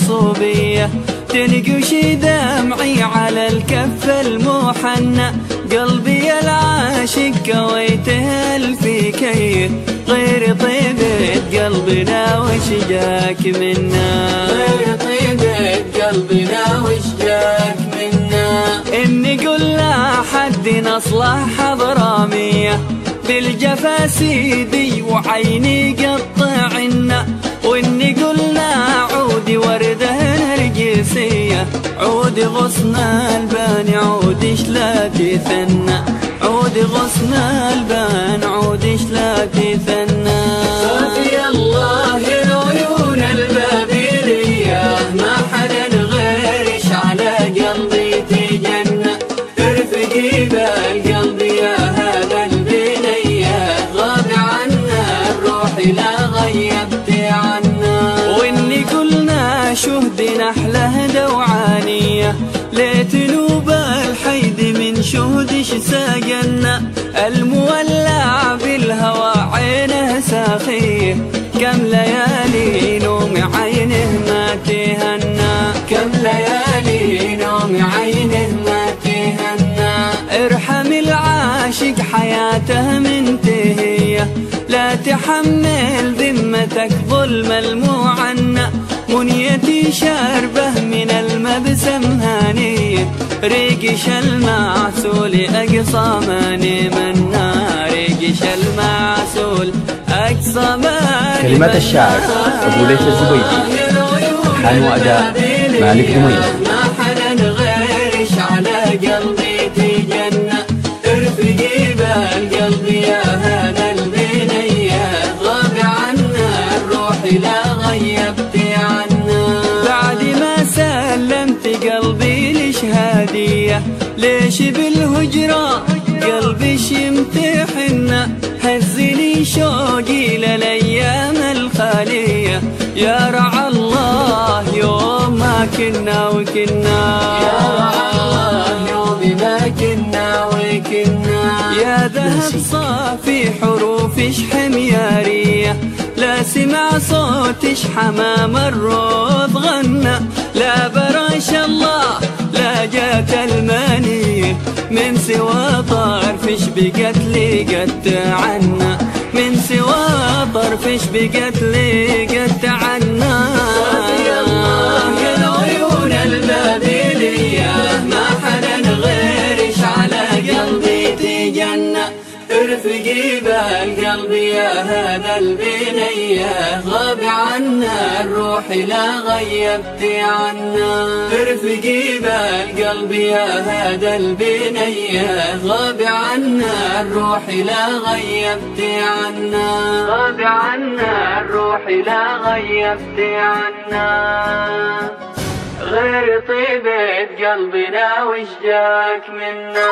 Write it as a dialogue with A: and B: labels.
A: صوبية، تنقش دمعي على الكف المحنى، قلبي العاشق كويته الفكيه، غير طيبة قلبنا وش جاك منا، غير طيبة قلبنا وش جاك منا. إني قلنا حد نصلح حضرامية، بالجفا سيدي وعيني قطعنا، وإني قلنا عودي وردة نرجسية، عودي غصن البان عودي شلا تثنى، عودي غصن البان عودي شلا تثنى. صافي الله العيون البابلية، ما حدا غيرش على قلبي تجنى، ارفقي بالقلب يا هذا البنية، غاب عنا الروح لا غيبت عنا. وإني قلنا شهد نحله دوعانية، ليت نوب الحيد من شهدش ساقنا، المولع بالهوى عينه ساخيه، كم ليالي نوم عينه ما تهنى، كم ليالي نوم عينه ما تهنى. ارحم العاشق حياته منتهية، لا تحمل ذمتك ظلم المعنى، منيتي شربه من المبسم هانية، ريقش المعسول أقصى ماني منا، ريقش المعسول أقصى ماني.
B: كلمات الشاعر أبو ليث الزبيدي، حان وأداء مالك دميس.
A: ما حدا غيرش على قلبي تجنى، ارفقي بالقلب يا هذا البنية، غاب عنا الروح لا غيبت عنا. بعد ما سلمت قلبي لشهادية، ليش بالهجرة قلبي يمتحنا، هزني شوقي للأيام الخالية، يا رعى الله يوم ما كنا وكنا، يا رعى الله يوم ما كنا وكنا. يا ذهب صافي حروفش حميارية، لا سمع صوتش حمام الروض غنى، لا براش الله لا جاك المانية، من سوى طرفش بقتلي قد عنا، من سوى طرفش بقتلي قد عنا. صافي الله العيون البابلية، ما حدا غيرش على قلبي تجنى، ارفقي بالقلب يا هذا البنية، غاب عنا الروح لا غيبت عنا، ارفقي بالقلب يا هذا البنية، غاب عنا الروح لا غيبت عنا، غاب عنا الروح لا غيبت عنا. غير طيبة قلبنا وش جاك منا.